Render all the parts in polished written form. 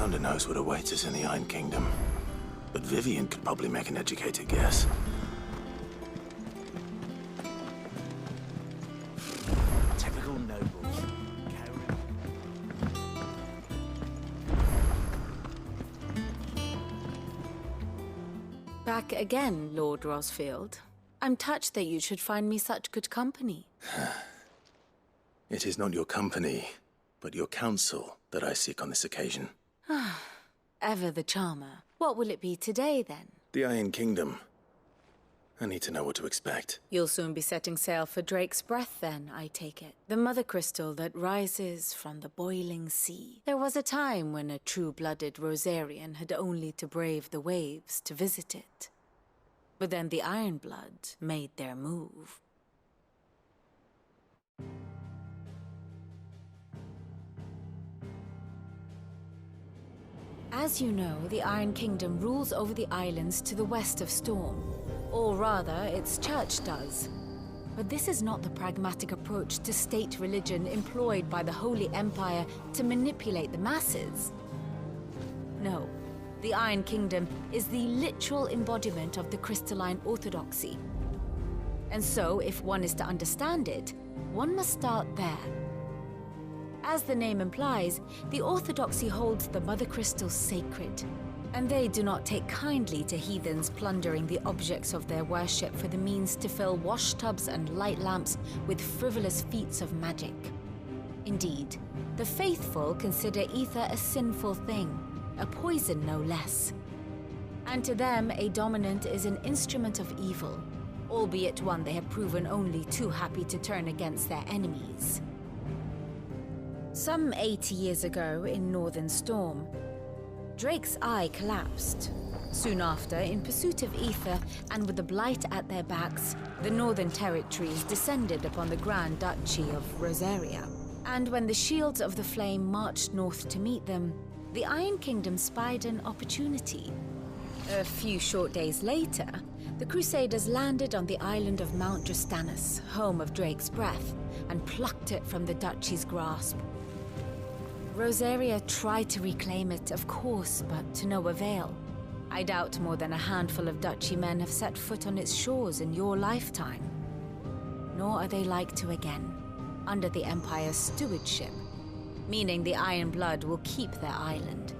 founder knows what awaits us in the Iron Kingdom. But Vivian could probably make an educated guess. Typical nobles. Back again, Lord Rosfield. I'm touched that you should find me such good company. It is not your company, but your counsel that I seek on this occasion. Ever the charmer. What will it be today, then? The Iron Kingdom. I need to know what to expect. You'll soon be setting sail for Drake's Breath, then, I take it. The mother crystal that rises from the boiling sea. There was a time when a true-blooded Rosarian had only to brave the waves to visit it. But then the Ironblood made their move. As you know, the Iron Kingdom rules over the islands to the west of Storm. Or rather, its church does. But this is not the pragmatic approach to state religion employed by the Holy Empire to manipulate the masses. No, the Iron Kingdom is the literal embodiment of the crystalline orthodoxy. And so, if one is to understand it, one must start there. As the name implies, the orthodoxy holds the mother crystal sacred, and they do not take kindly to heathens plundering the objects of their worship for the means to fill washtubs and light lamps with frivolous feats of magic. Indeed, the faithful consider ether a sinful thing, a poison no less. And to them, a dominant is an instrument of evil, albeit one they have proven only too happy to turn against their enemies. Some 80 years ago, in Northern Storm, Drake's eye collapsed. Soon after, in pursuit of ether, and with the blight at their backs, the Northern Territories descended upon the Grand Duchy of Rosaria. And when the Shields of the Flame marched north to meet them, the Iron Kingdom spied an opportunity. A few short days later, the Crusaders landed on the island of Mount Drastanus, home of Drake's Breath, and plucked it from the Duchy's grasp. Rosaria tried to reclaim it, of course, but to no avail. I doubt more than a handful of Duchy men have set foot on its shores in your lifetime. Nor are they like to again, under the Empire's stewardship, meaning the Iron Blood will keep their island.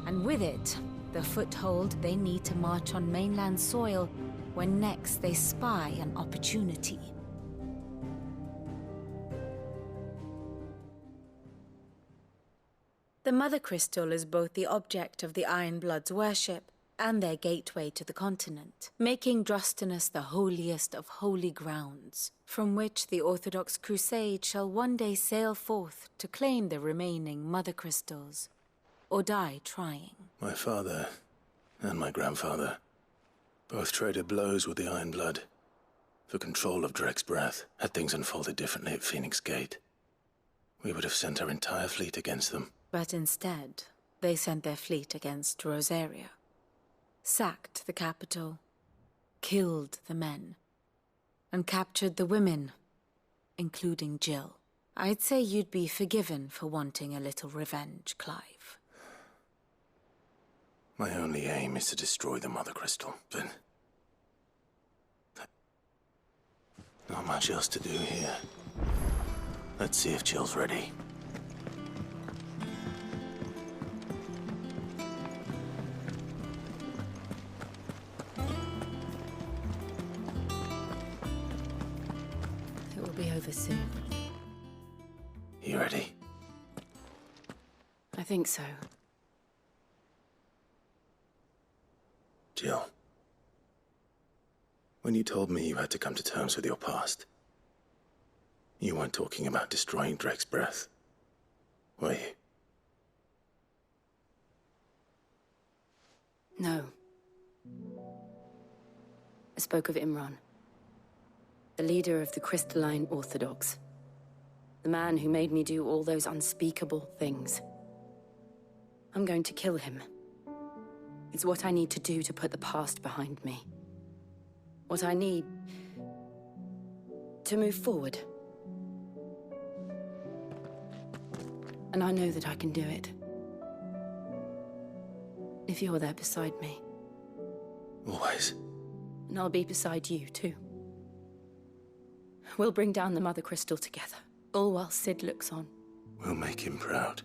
And with it, the foothold they need to march on mainland soil when next they spy an opportunity. The Mother Crystal is both the object of the Iron Blood's worship and their gateway to the continent, making Drastanus the holiest of holy grounds, from which the Orthodox Crusade shall one day sail forth to claim the remaining Mother Crystals, or die trying. My father and my grandfather both traded blows with the Iron Blood for control of Drake's Breath. Had things unfolded differently at Phoenix Gate, we would have sent our entire fleet against them. But instead, they sent their fleet against Rosaria, sacked the capital, killed the men, and captured the women, including Jill. I'd say you'd be forgiven for wanting a little revenge, Clive. My only aim is to destroy the Mother Crystal, but not much else to do here. Let's see if Jill's ready. It will be over soon. You ready? I think so. Jill, when you told me you had to come to terms with your past, you weren't talking about destroying Drake's Breath, were you? No. I spoke of Imran, the leader of the Crystalline Orthodox. The man who made me do all those unspeakable things. I'm going to kill him. It's what I need to do to put the past behind me. What I need to move forward. And I know that I can do it. if you're there beside me. Always. And I'll be beside you, too. We'll bring down the Mother Crystal together, all while Sid looks on. We'll make him proud.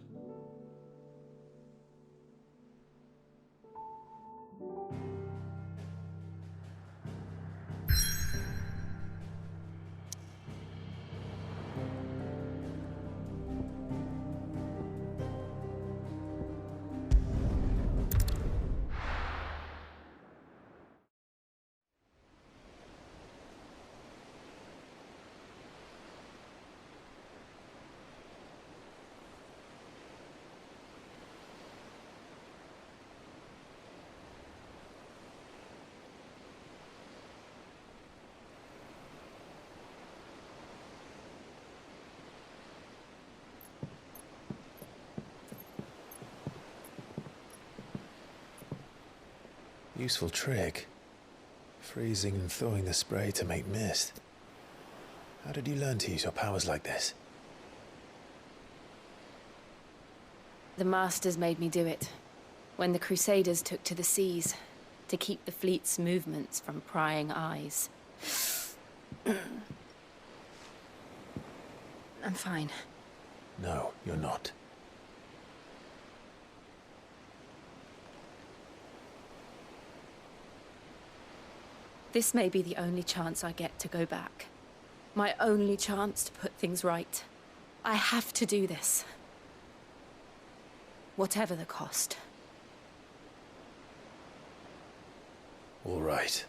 Useful trick. Freezing and thawing the spray to make mist. How did you learn to use your powers like this? The Masters made me do it. When the Crusaders took to the seas, to keep the fleet's movements from prying eyes. I'm fine. No, you're not. This may be the only chance I get to go back. My only chance to put things right. I have to do this. Whatever the cost. All right.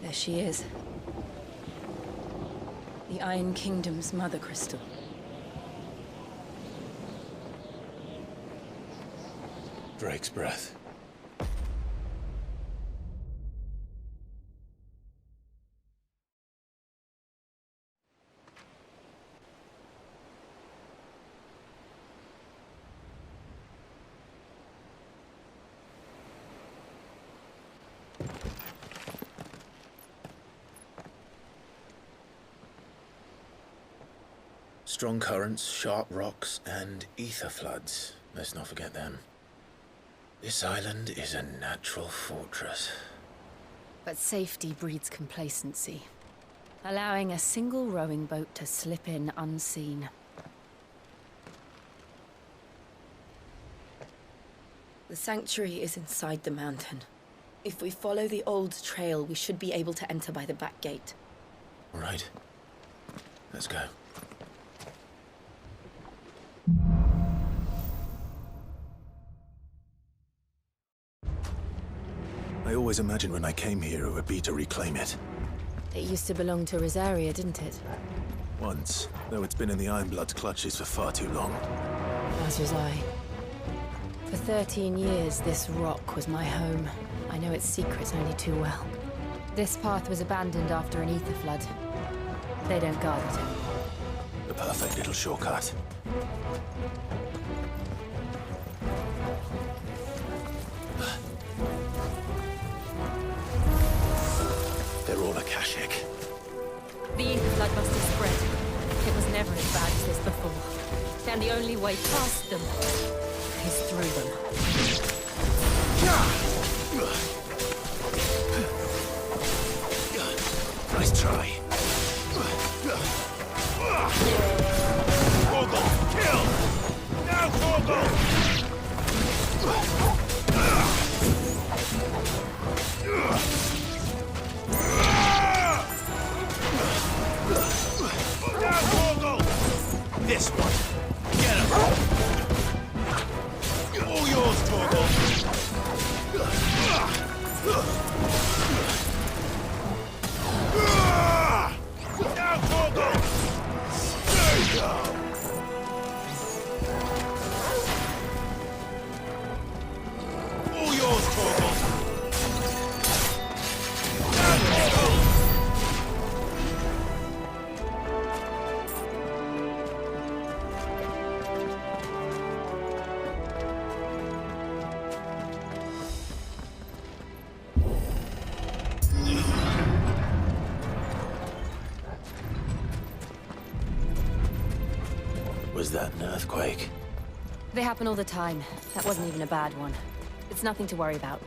There she is. The Iron Kingdom's Mother Crystal. Drake's breath. Strong currents, sharp rocks, and ether floods. Let's not forget them. This island is a natural fortress. But safety breeds complacency, allowing a single rowing boat to slip in unseen. The sanctuary is inside the mountain. If we follow the old trail, we should be able to enter by the back gate. All right. Let's go. I always imagined when I came here it would be to reclaim it. It used to belong to Rosaria, didn't it? Once, though it's been in the Ironblood's clutches for far too long. As was I. For 13 years, this rock was my home. I know its secrets only too well. This path was abandoned after an ether flood. They don't guard it. The perfect little shortcut. They're all Akashic. The ether flood must have spread. It was never as bad as this before. And the only way past them is through them. Nice try. Morbol, kill! Now, Morbol! Now, Morbol! This one. Get him! All yours, Morbol! Now, Morbol! There you go! All yours, Morbol! Now, Morbol! Was that an earthquake? They happen all the time. That wasn't even a bad one. It's nothing to worry about.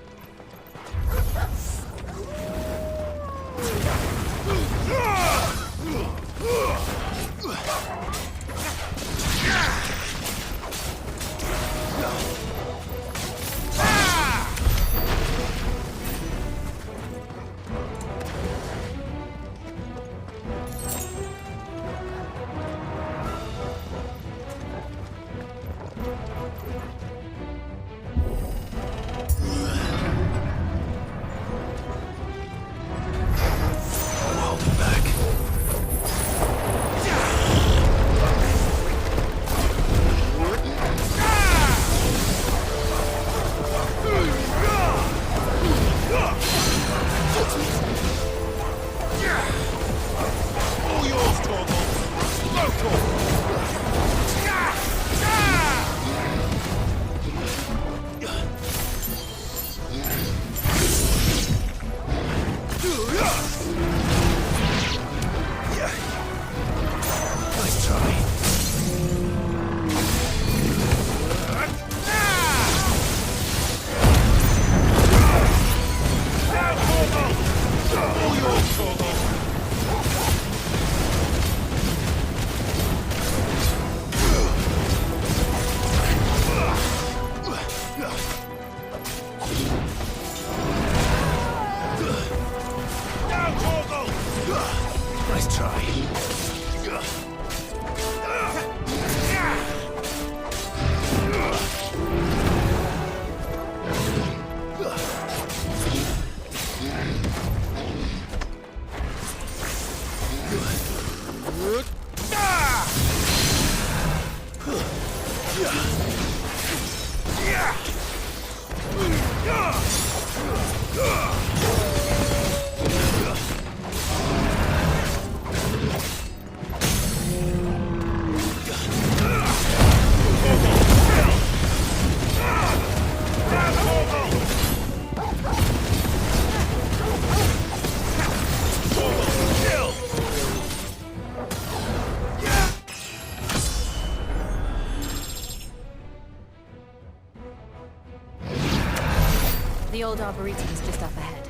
The old arboretum is just up ahead.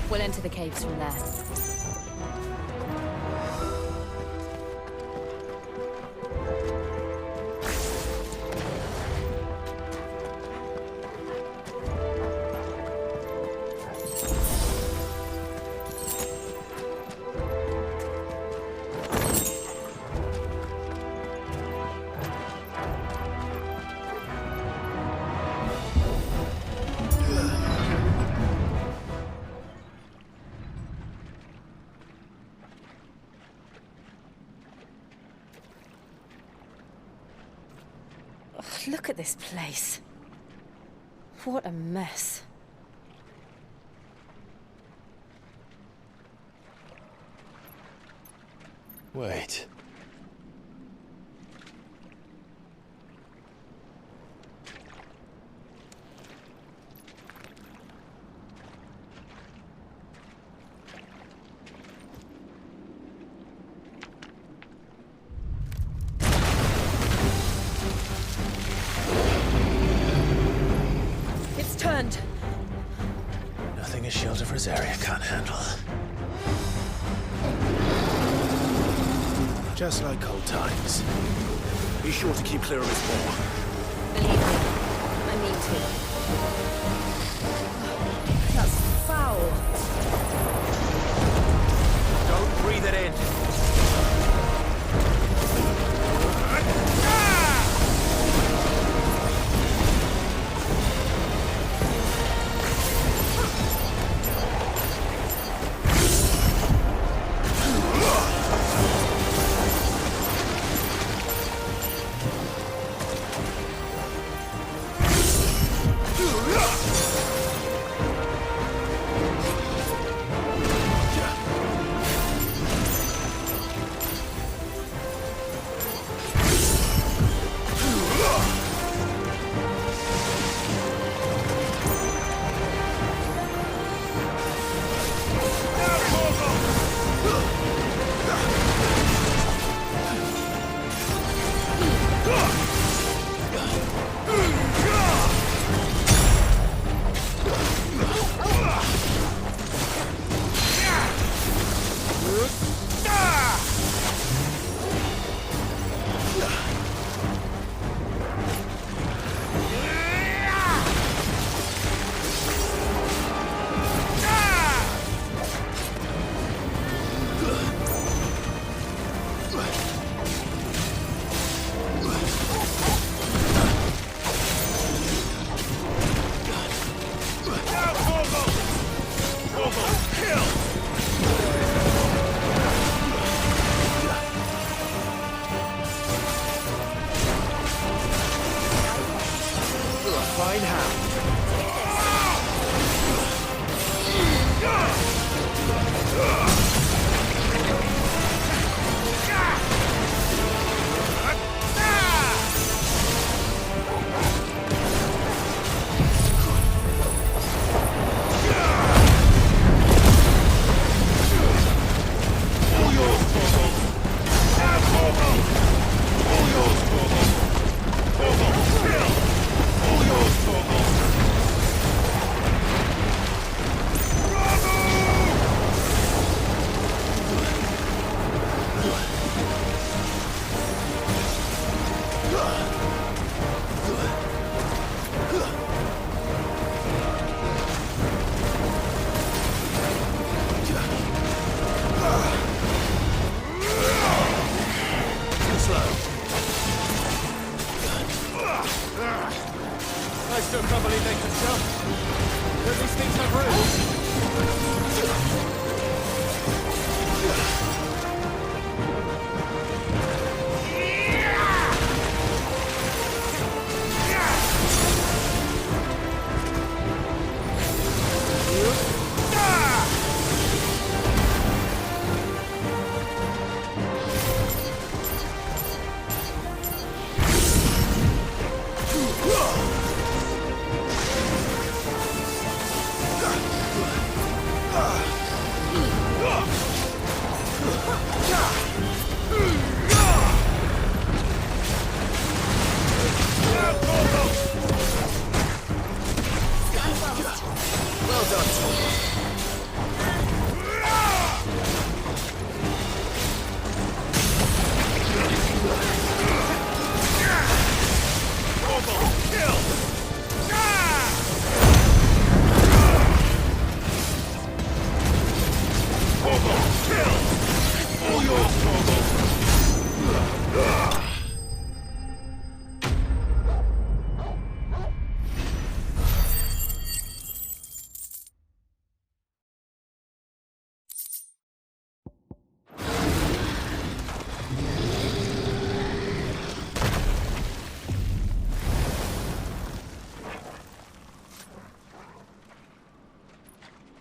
We'll enter the caves from there. Look at this place. What a mess. Wait. Nothing a shield of Rosaria can't handle. Just like old times. Be sure to keep clear of his wall. Believe me, I need to. That's foul. Don't breathe it in.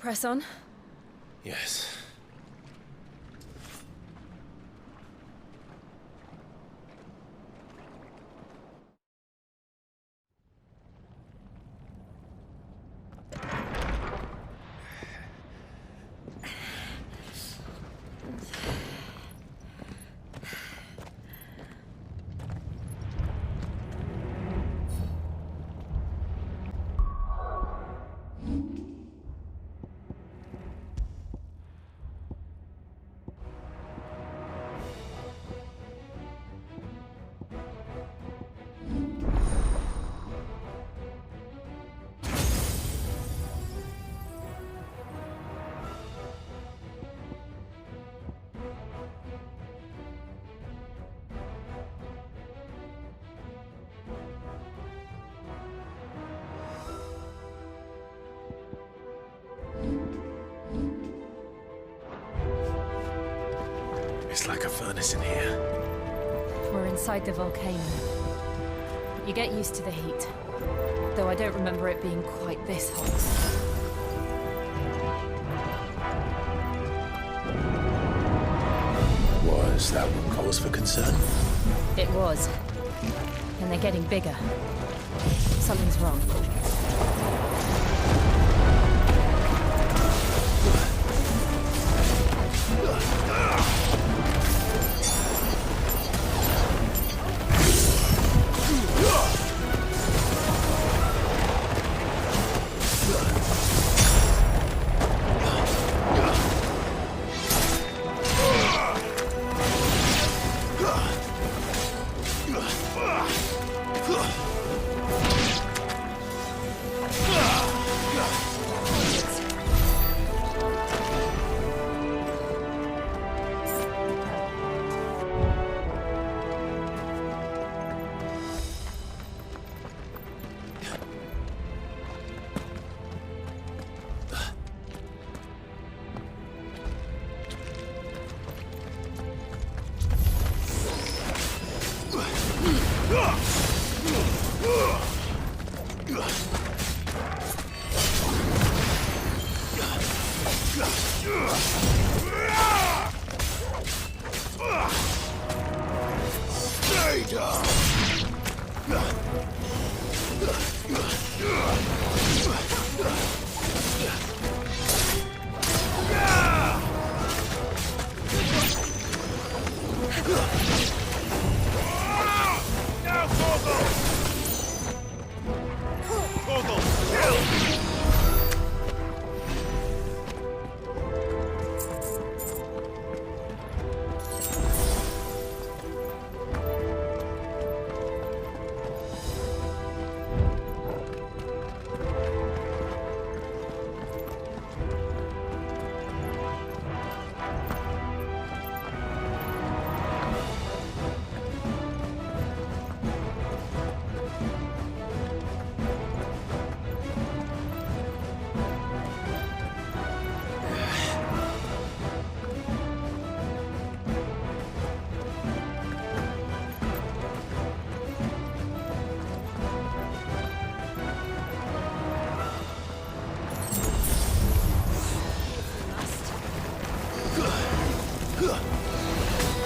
Press on. Yes. It's like a furnace in here. We're inside the volcano. You get used to the heat, though I don't remember it being quite this hot. Was that one cause for concern? It was. And they're getting bigger. Something's wrong.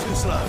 Too slow.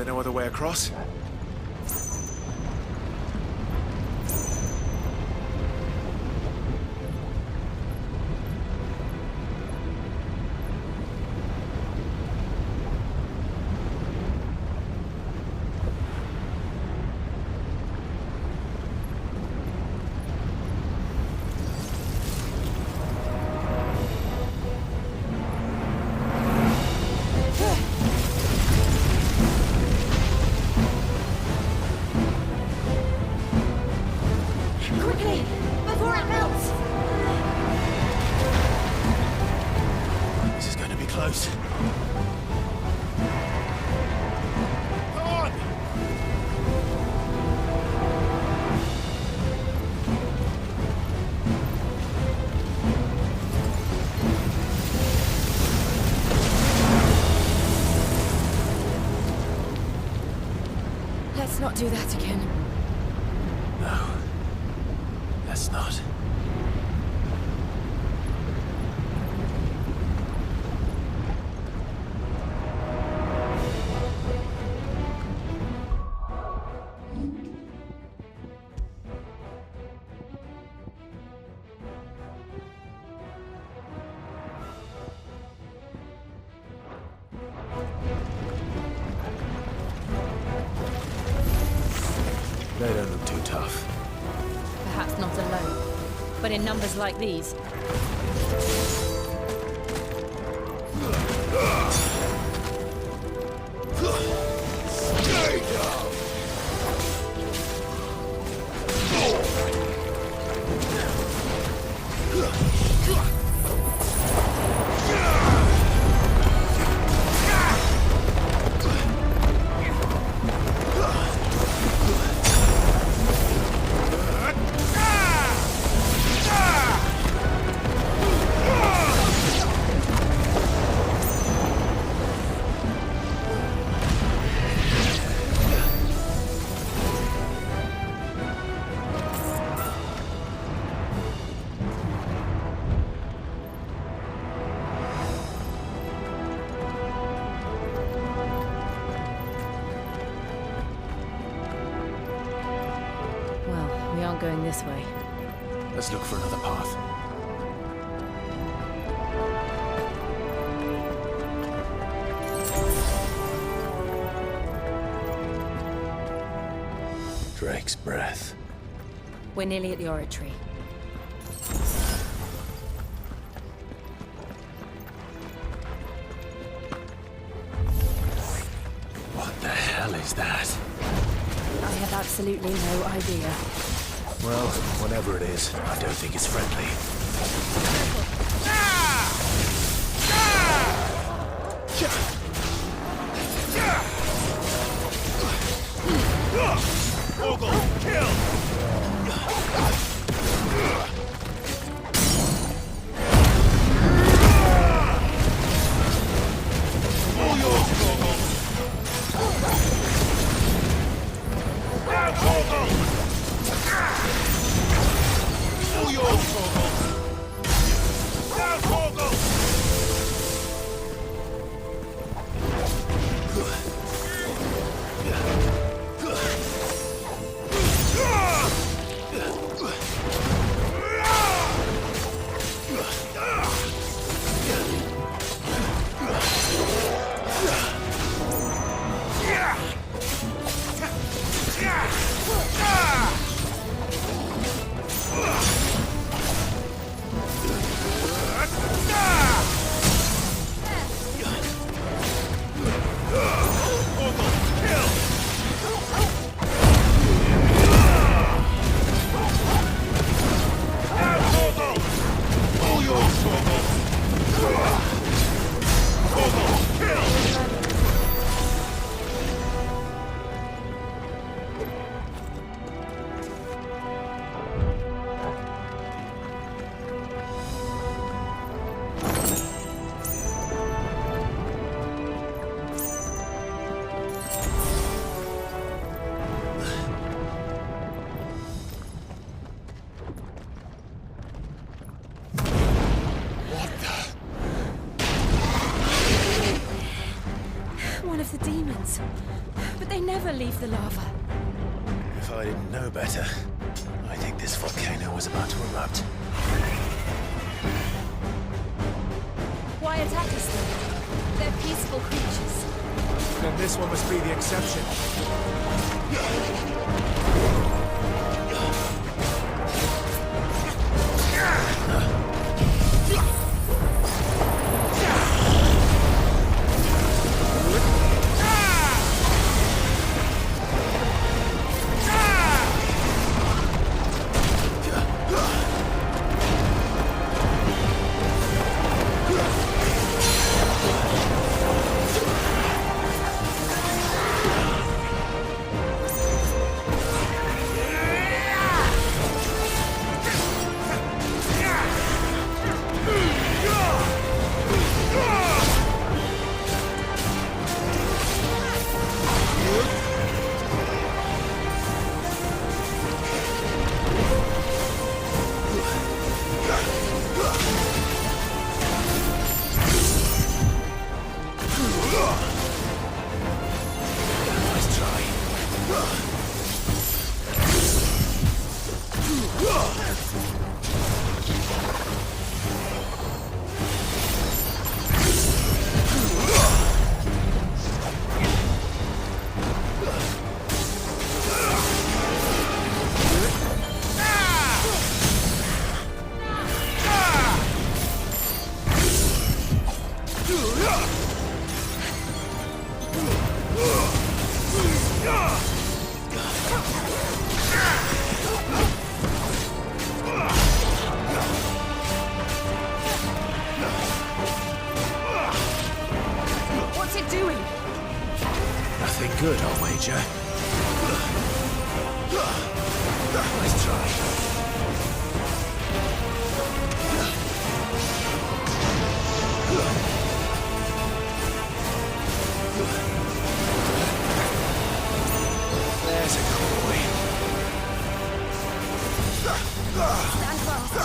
there no other way across? Quickly, before it melts! This is going to be close. Come on! Let's not do that again. No. Let's not. They don't look too tough. Perhaps not alone, but in numbers like these. Stay down! Well, we aren't going this way. Let's look for another path. Drake's breath. We're nearly at the oratory. What the hell is that? I have absolutely no idea. Well, whatever it is, I don't think it's friendly. Morbol, kill! All yours, Morbol! Now, Morbol! All yours, Morbol! Now, Morbol! of the lava. If I didn't know better, I think this volcano was about to erupt. Why attack us then? They're peaceful creatures. Then this one must be the exception. What's it doing? Nothing good, I'll wager. Nice try. There's a coy. Stand fast.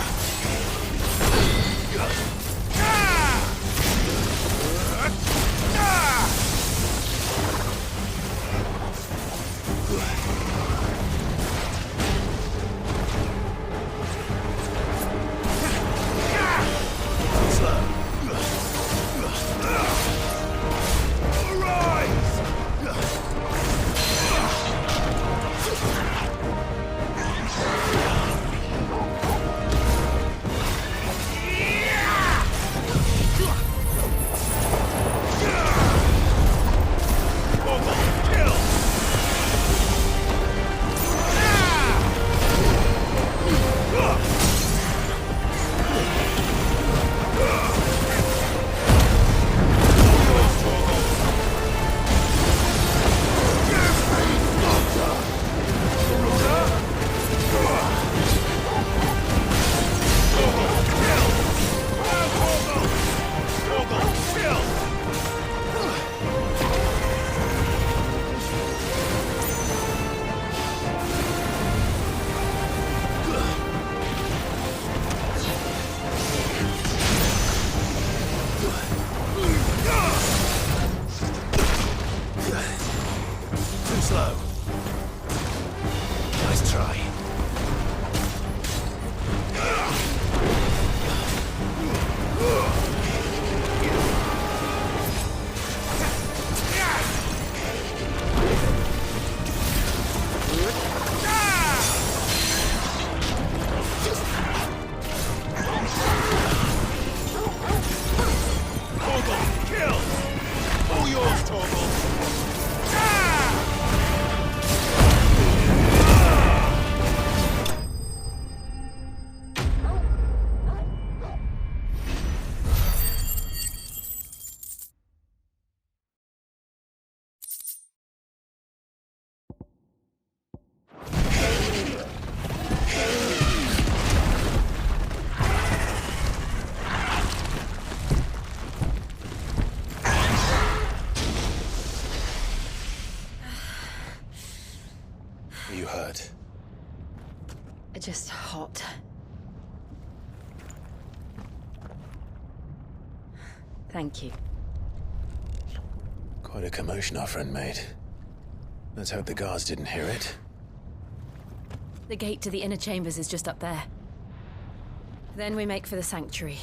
You hurt? Just hot. Thank you. Quite a commotion our friend made. Let's hope the guards didn't hear it. The gate to the inner chambers is just up there. Then we make for the sanctuary.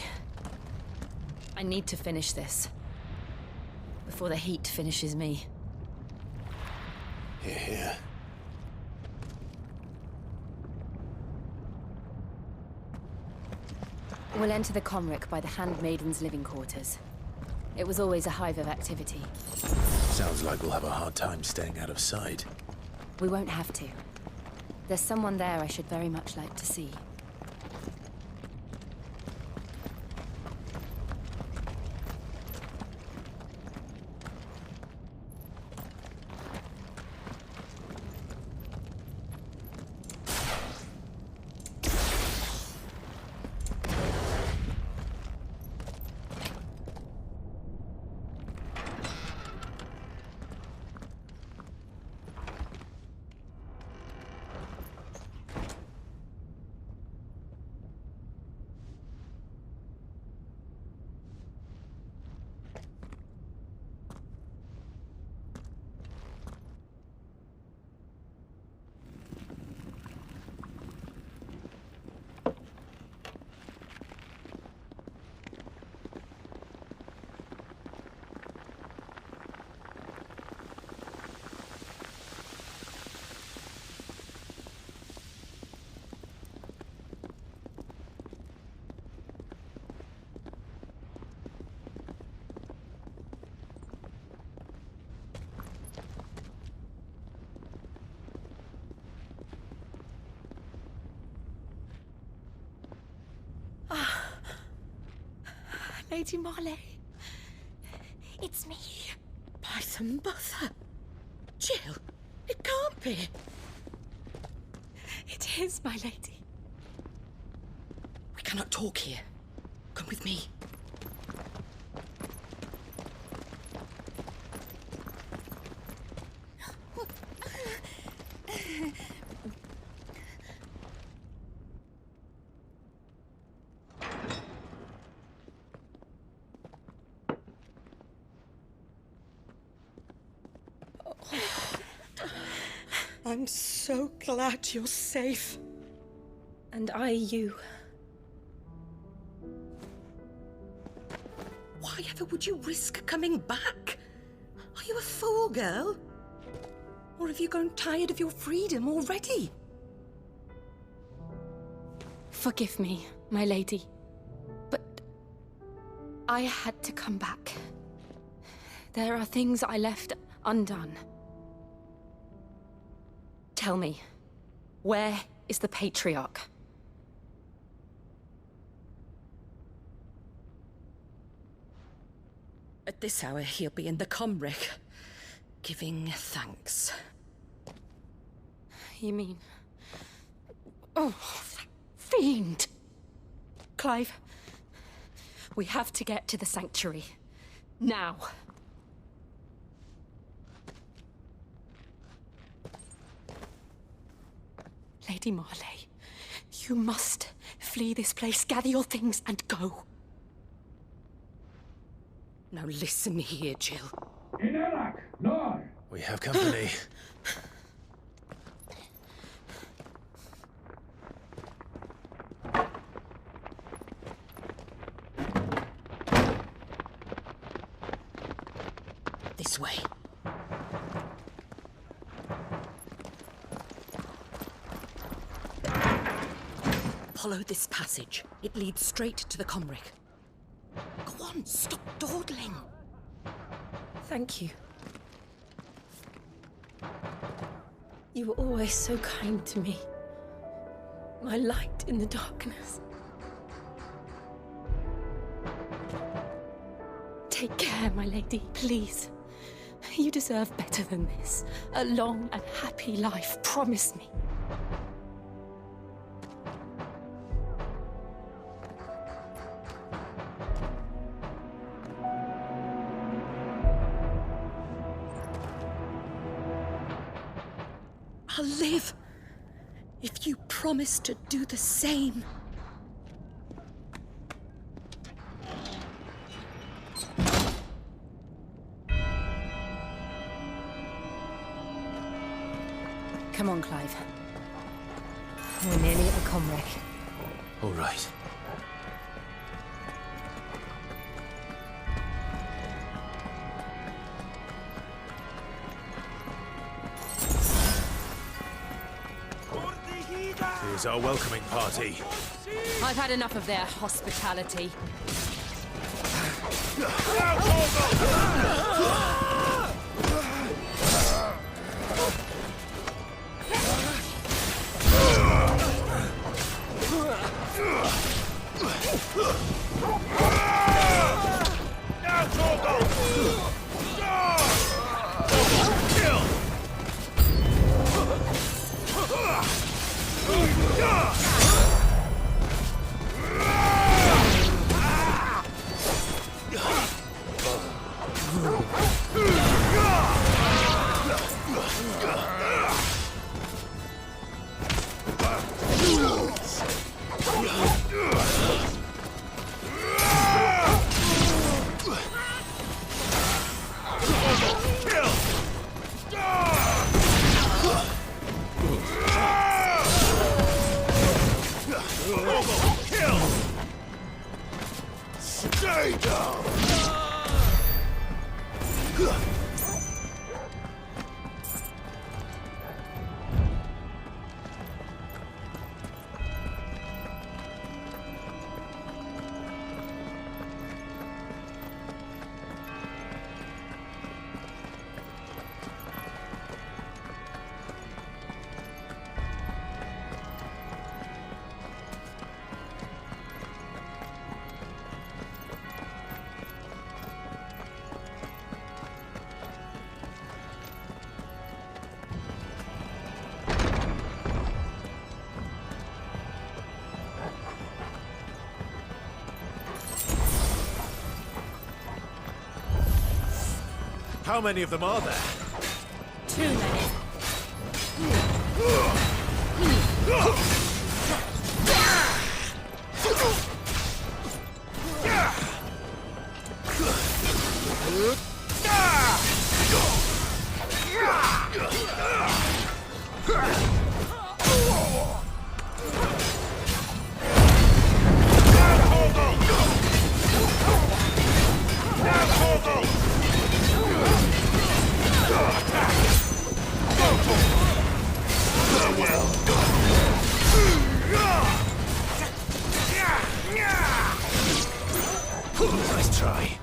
I need to finish this. Before the heat finishes me. Here, here. We'll enter the Comric by the Handmaiden's living quarters. It was always a hive of activity. Sounds like we'll have a hard time staying out of sight. We won't have to. There's someone there I should very much like to see. Lady Marley. It's me. By the mother. Jill, it can't be. It is, my lady. We cannot talk here. Come with me. I'm so glad you're safe. And I you. Why ever would you risk coming back? Are you a fool, girl? Or have you grown tired of your freedom already? Forgive me, my lady. But I had to come back. There are things I left undone. Tell me, where is the Patriarch? At this hour, he'll be in the Comric, giving thanks. You mean... Oh, that fiend! Clive, we have to get to the sanctuary. Now. Lady Marley, you must flee this place, gather your things, and go. Now listen here, Jill. We have company. This way. Follow this passage. It leads straight to the Comric. Go on, stop dawdling. Thank you. You were always so kind to me. My light in the darkness. Take care, my lady, please. You deserve better than this. A long and happy life, promise me. I'll live if you promise to do the same. Come on, Clive. We're nearly at the comwreck. All right. Here's our welcoming party. I've had enough of their hospitality. How many of them are there? Too many. Nice try.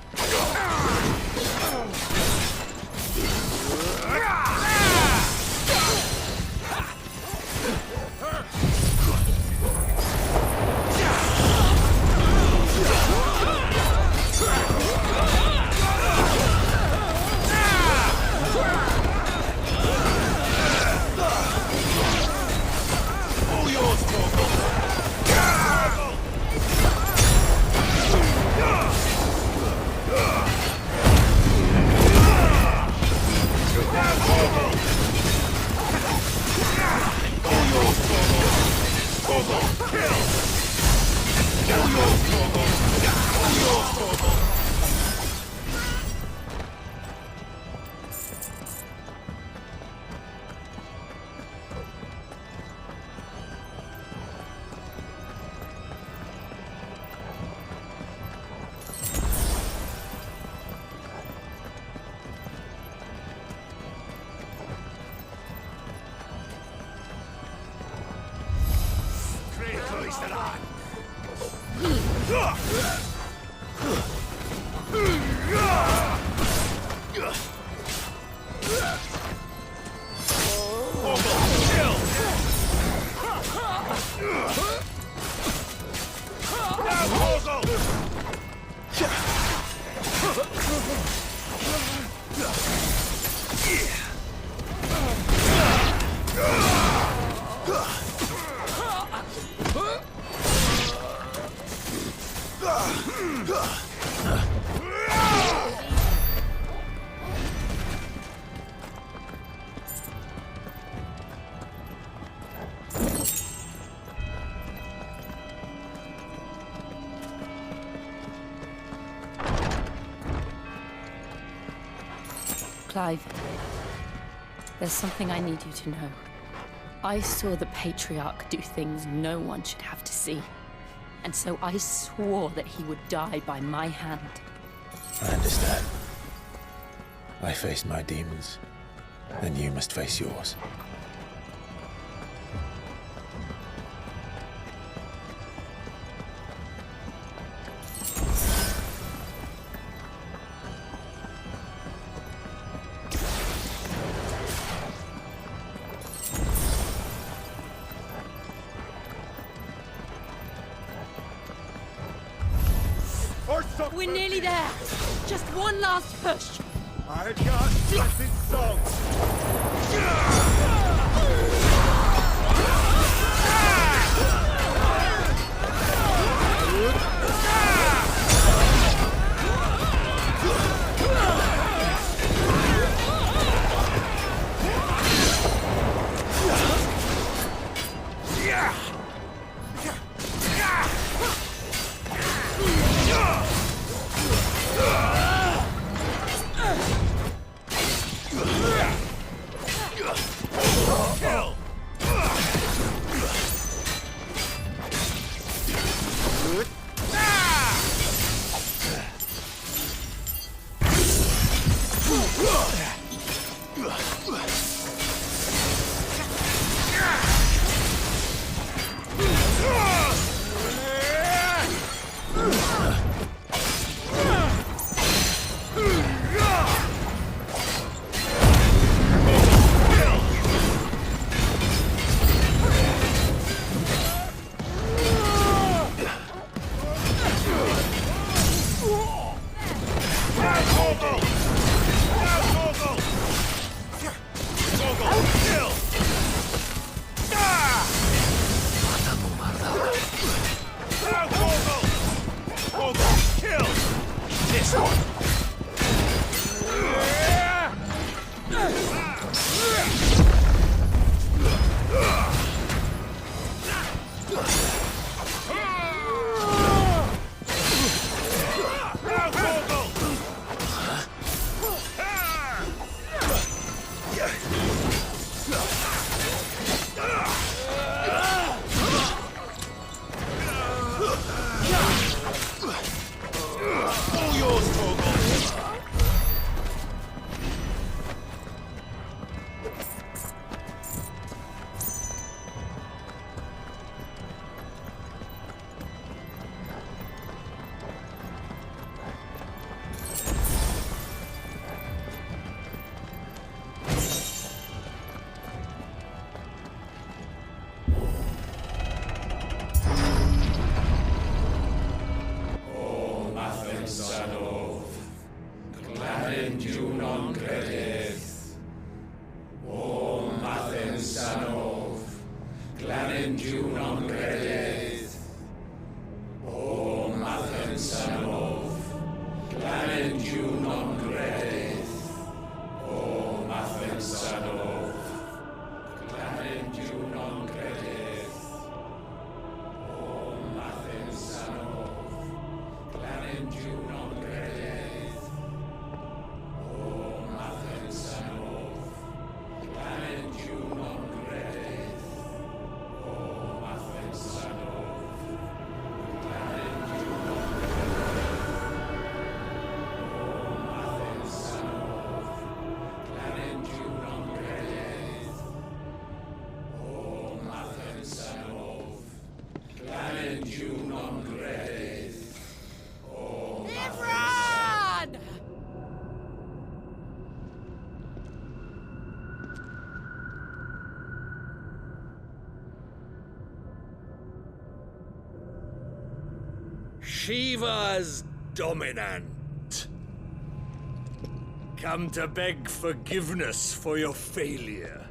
Clive, there's something I need you to know. I saw the Patriarch do things no one should have to see. And so I swore that he would die by my hand. I understand. I faced my demons, and you must face yours. We're nearly there. Just one last push. I can't let it song. Shiva's dominant. Come to beg forgiveness for your failure.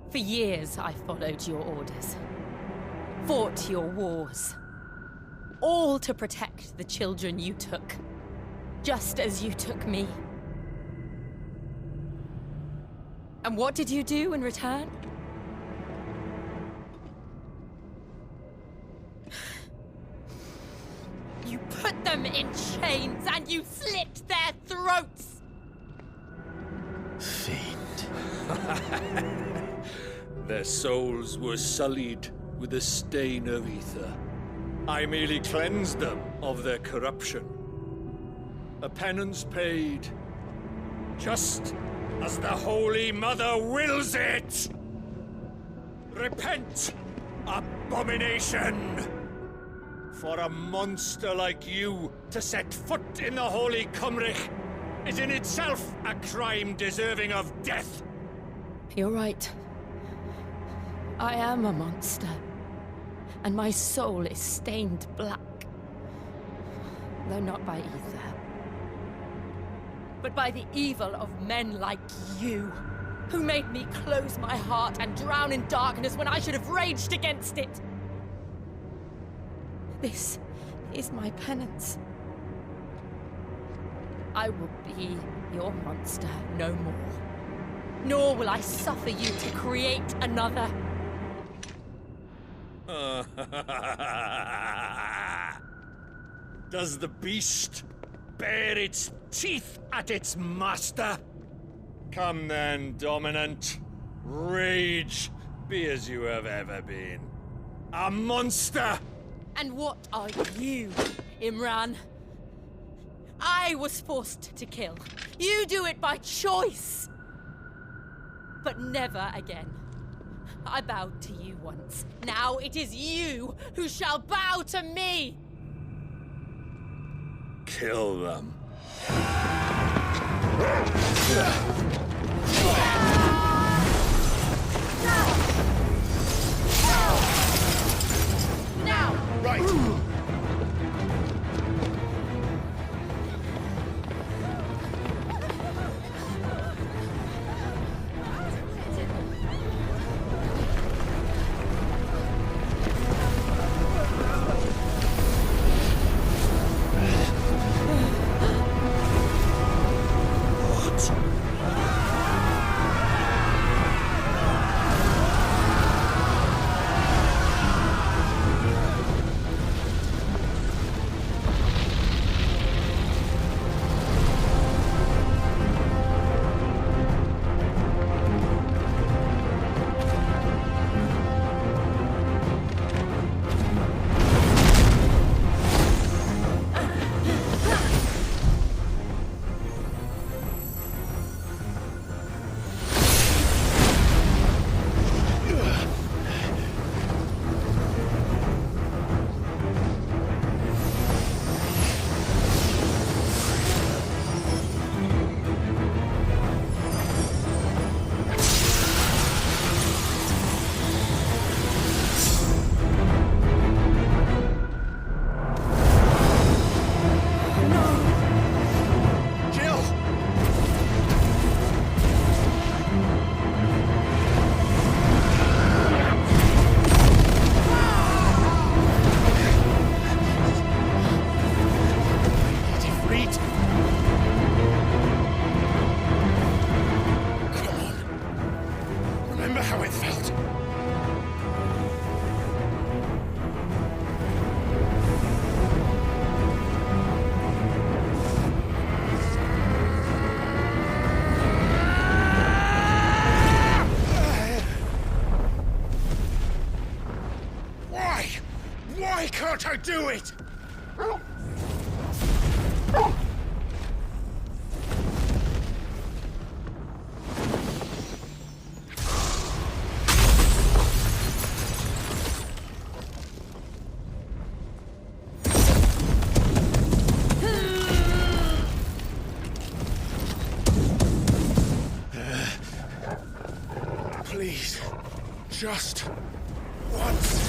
For years, I followed your orders. Fought your wars. All to protect the children you took. Just as you took me. And what did you do in return? You put them in chains and you slit their throats! Fiend. Their souls were sullied with the stain of ether. I merely cleansed them of their corruption. A penance paid, just as the Holy Mother wills it! Repent, abomination! For a monster like you to set foot in the Holy Cymrich is in itself a crime deserving of death. You're right. I am a monster. And my soul is stained black. Though not by ether. But by the evil of men like you, who made me close my heart and drown in darkness when I should have raged against it. This is my penance. I will be your monster no more. Nor will I suffer you to create another. Does the beast bare its teeth at its master? Come then, Dominant. Rage, be as you have ever been. A monster! And what are you, Imran? I was forced to kill. You do it by choice. But never again. I bowed to you once. Now it is you who shall bow to me! Kill them. Now! Right. Why can't I do it? Please, just once.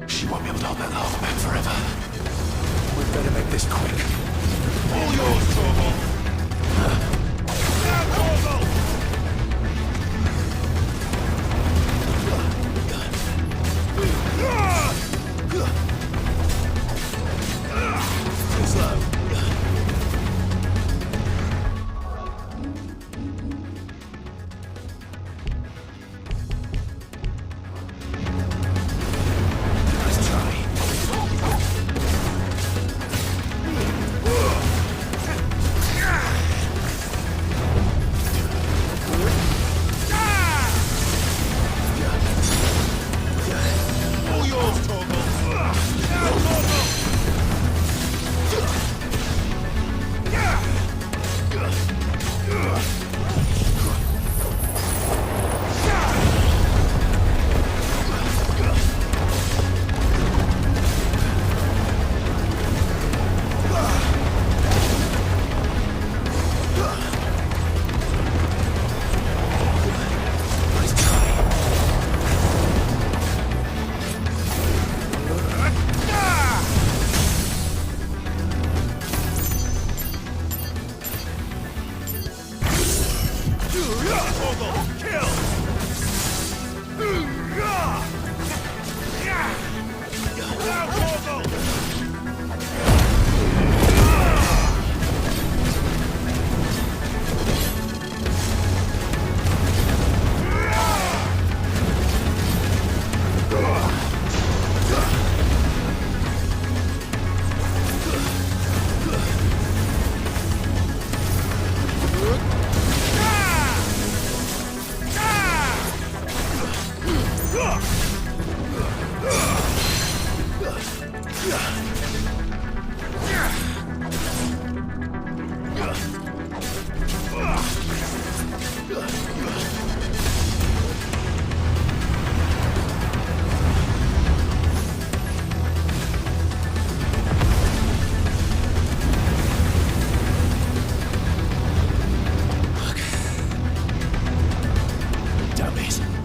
She won't be able to hold that lava back forever. We'd better make this quick. All yours, Morbol. Now, Morbol! it!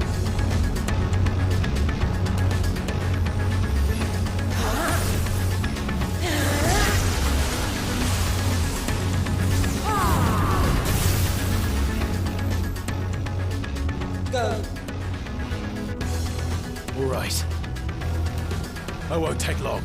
Go. All right. I won't take long.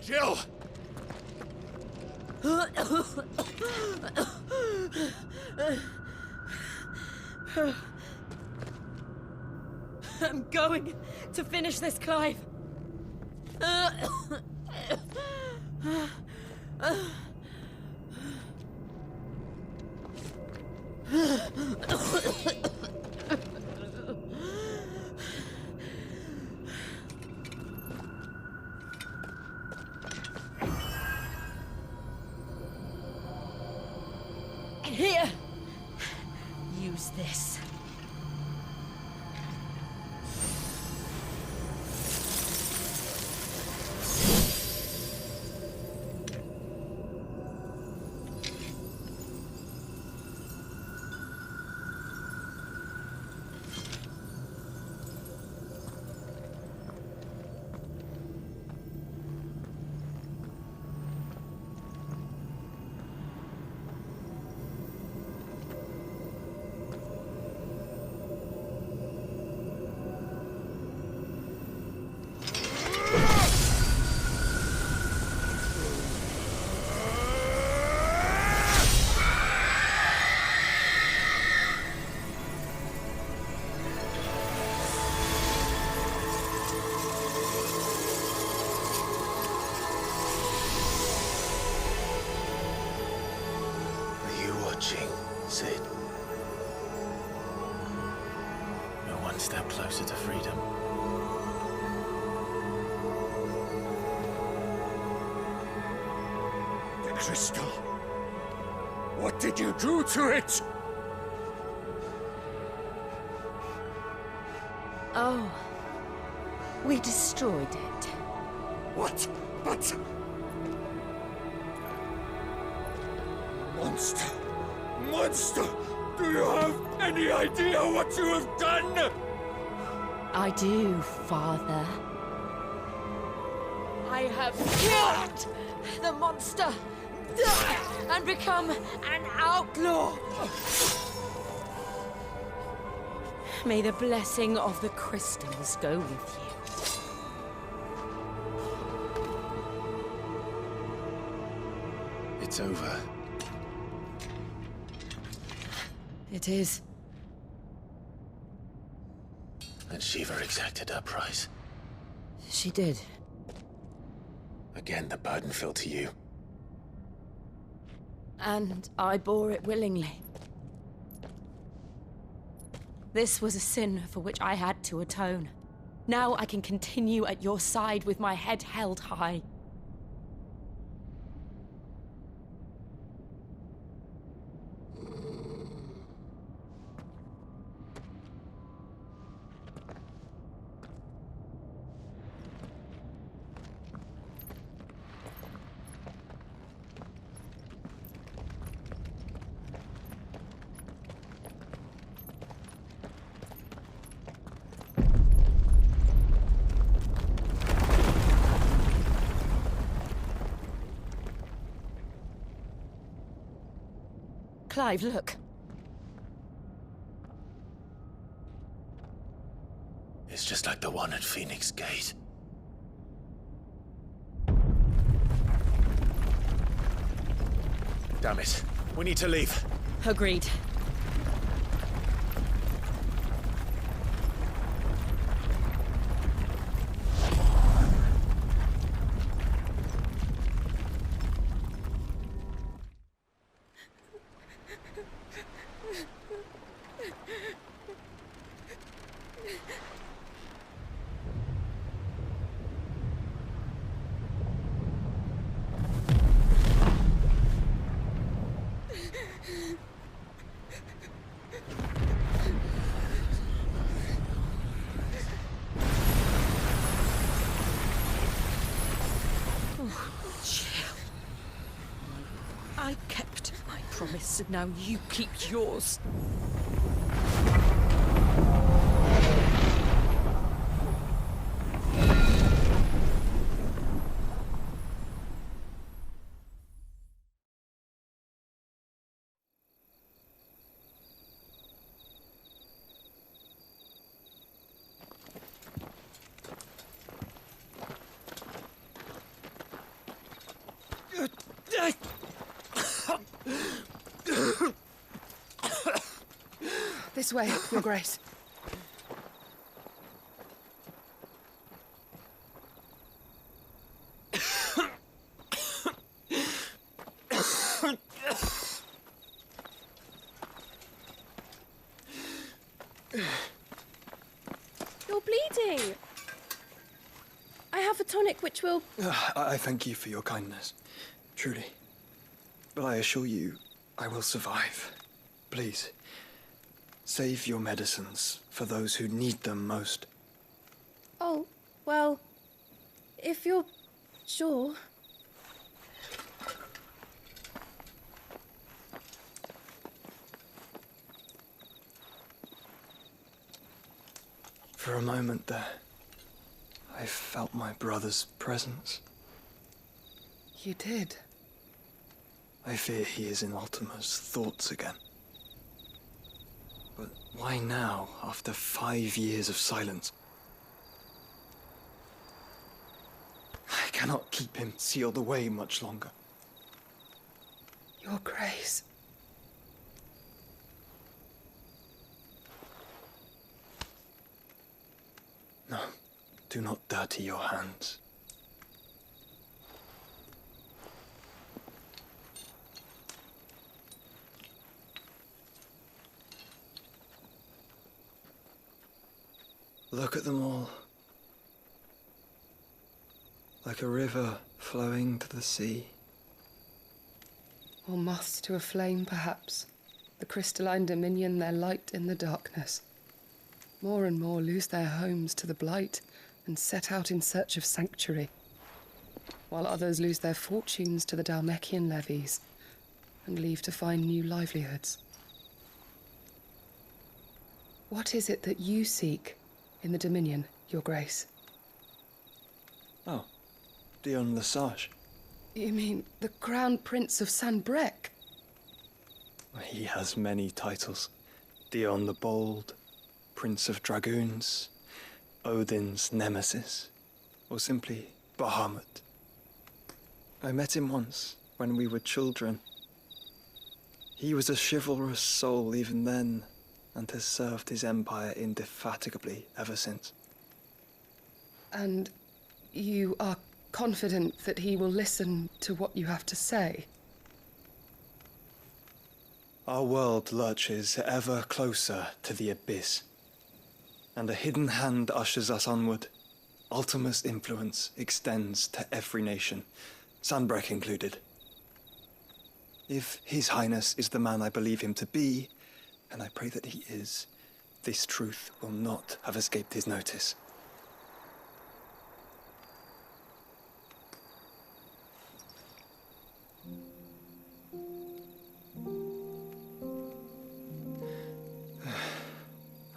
Jill! I'm going to finish this, Clive. Here! Use this. Sid. We're one step closer to freedom. The crystal. What did you do to it? Oh. We destroyed it. What? But... Monster! Monster! Do you have any idea what you have done? I do, Father. I have killed the monster and become an outlaw. May the blessing of the crystals go with you. It's over. It is. And Shiva exacted her price. She did. Again, the burden fell to you. And I bore it willingly. This was a sin for which I had to atone. Now I can continue at your side with my head held high. Clive, look. It's just like the one at Phoenix Gate. Damn it. We need to leave. Agreed. I kept my promise, and now you keep yours. This way, Your Grace. You're bleeding. I have a tonic which will... I thank you for your kindness, truly. But I assure you, I will survive. Please, save your medicines for those who need them most. Oh, well, if you're sure... For a moment there, I felt my brother's presence. You did? I fear he is in Ultima's thoughts again. But why now, after 5 years of silence? I cannot keep him sealed away much longer. Your Grace. No, do not dirty your hands. Look at them all. Like a river flowing to the sea. Or moths to a flame, perhaps. The crystalline dominion their light in the darkness. More and more lose their homes to the blight and set out in search of sanctuary, while others lose their fortunes to the Dhalmekian levies and leave to find new livelihoods. What is it that you seek in the Dominion, Your Grace? Oh, Dion Lesage. You mean the Crown Prince of Sanbrec? He has many titles. Dion the Bold, Prince of Dragoons, Odin's Nemesis, or simply Bahamut. I met him once, when we were children. He was a chivalrous soul even then, and has served his empire indefatigably ever since. And you are confident that he will listen to what you have to say? Our world lurches ever closer to the abyss, and a hidden hand ushers us onward. Ultima's influence extends to every nation, Sanbrec included. If His Highness is the man I believe him to be, and I pray that he is, this truth will not have escaped his notice.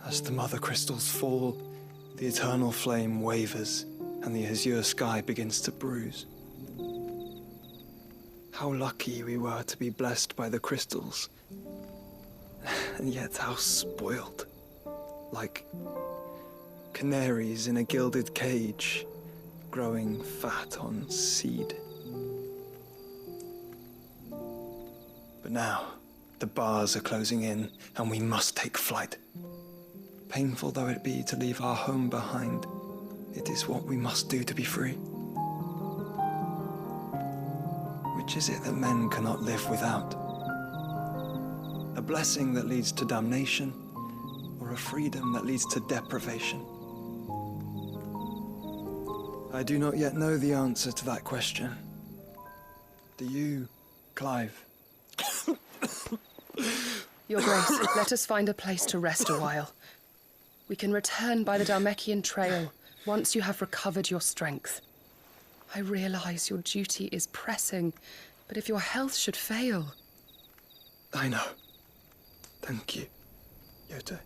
As the mother crystals fall, the eternal flame wavers, and the azure sky begins to bruise. How lucky we were to be blessed by the crystals, and yet how spoiled. Like canaries in a gilded cage, growing fat on seed. But now, the bars are closing in, and we must take flight. Painful though it be to leave our home behind, it is what we must do to be free. Which is it that men cannot live without? A blessing that leads to damnation, or a freedom that leads to deprivation? I do not yet know the answer to that question. Do you, Clive? Your Grace, let us find a place to rest a while. We can return by the Dhalmekian trail once you have recovered your strength. I realize your duty is pressing, but if your health should fail... I know. Thank you, Yote.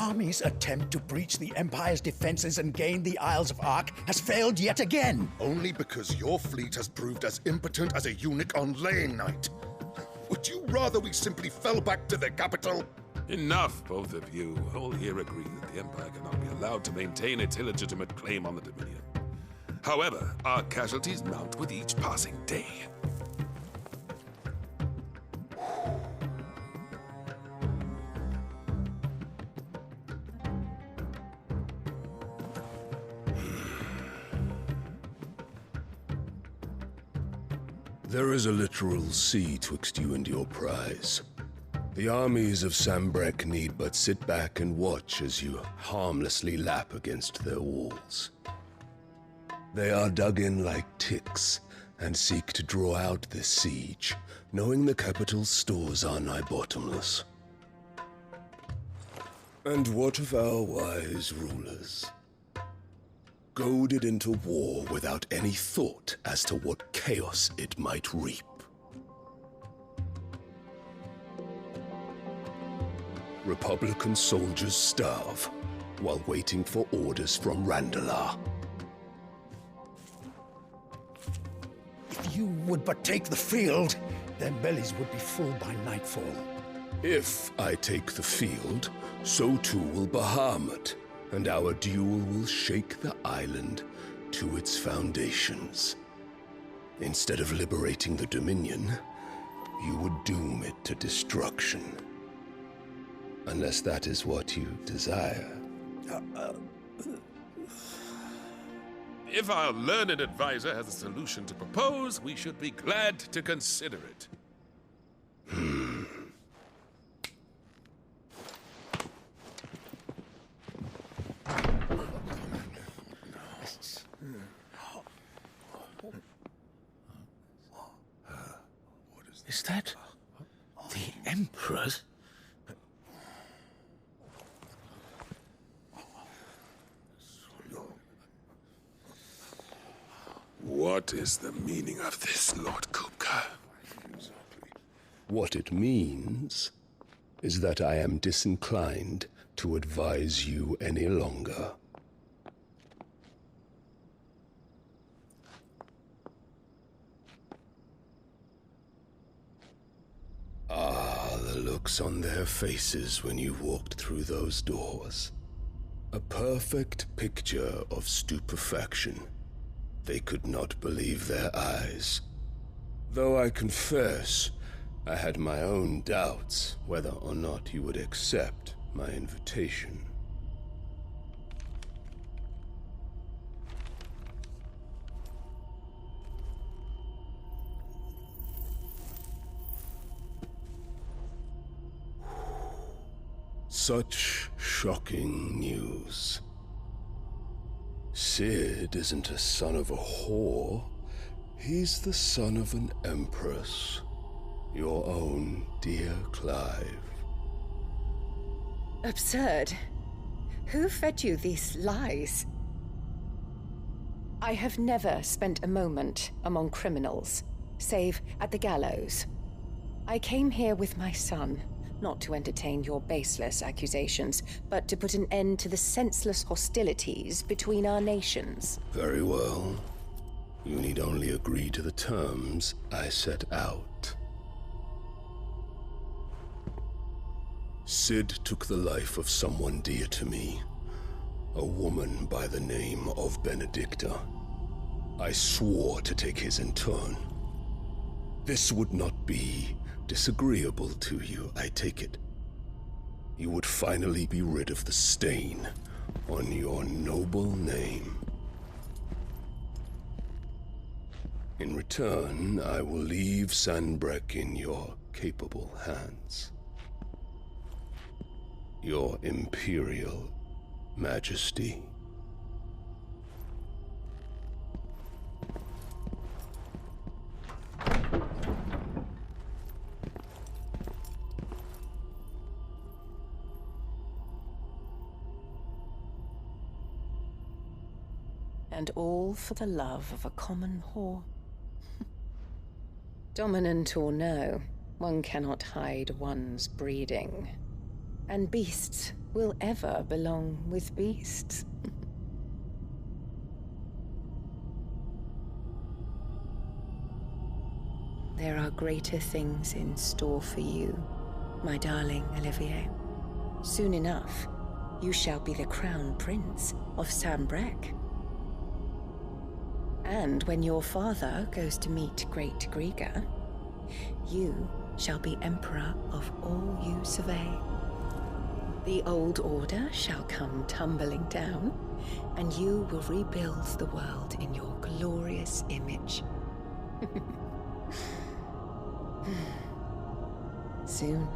army's attempt to breach the Empire's defenses and gain the Isles of Ark has failed yet again. Only because your fleet has proved as impotent as a eunuch on laying night. Would you rather we simply fell back to the capital? Enough, both of you. All here agree that the Empire cannot be allowed to maintain its illegitimate claim on the Dominion. However, our casualties mount with each passing day. There is a literal sea twixt you and your prize. The armies of Sambrek need but sit back and watch as you harmlessly lap against their walls. They are dug in like ticks and seek to draw out this siege, knowing the capital's stores are nigh bottomless. And what of our wise rulers? Goaded into war without any thought as to what chaos it might reap. Republican soldiers starve while waiting for orders from Randalar. If you would but take the field, their bellies would be full by nightfall. If I take the field, so too will Bahamut, and our duel will shake the island to its foundations. Instead of liberating the Dominion, you would doom it to destruction. Unless that is what you desire. If our learned advisor has a solution to propose, we should be glad to consider it. Is that the Emperor's? What is the meaning of this, Lord Kupka? What it means is that I am disinclined to advise you any longer. Ah, the looks on their faces when you walked through those doors. A perfect picture of stupefaction. They could not believe their eyes. Though I confess, I had my own doubts whether or not you would accept my invitation. Such shocking news. Sid isn't a son of a whore. He's the son of an empress. Your own dear Clive. Absurd. Who fed you these lies? I have never spent a moment among criminals, save at the gallows. I came here with my son, not to entertain your baseless accusations, but to put an end to the senseless hostilities between our nations. Very well. You need only agree to the terms I set out. Sid took the life of someone dear to me, a woman by the name of Benedicta. I swore to take his in turn. This would not be disagreeable to you, I take it. You would finally be rid of the stain on your noble name. In return, I will leave Sanbreque in your capable hands. Your Imperial Majesty. And all for the love of a common whore. Dominant or no, one cannot hide one's breeding. And beasts will ever belong with beasts. There are greater things in store for you, my darling Olivier. Soon enough, you shall be the crown prince of Sambrec. And when your father goes to meet Great Griga, you shall be emperor of all you survey. The old order shall come tumbling down, and you will rebuild the world in your glorious image. Soon,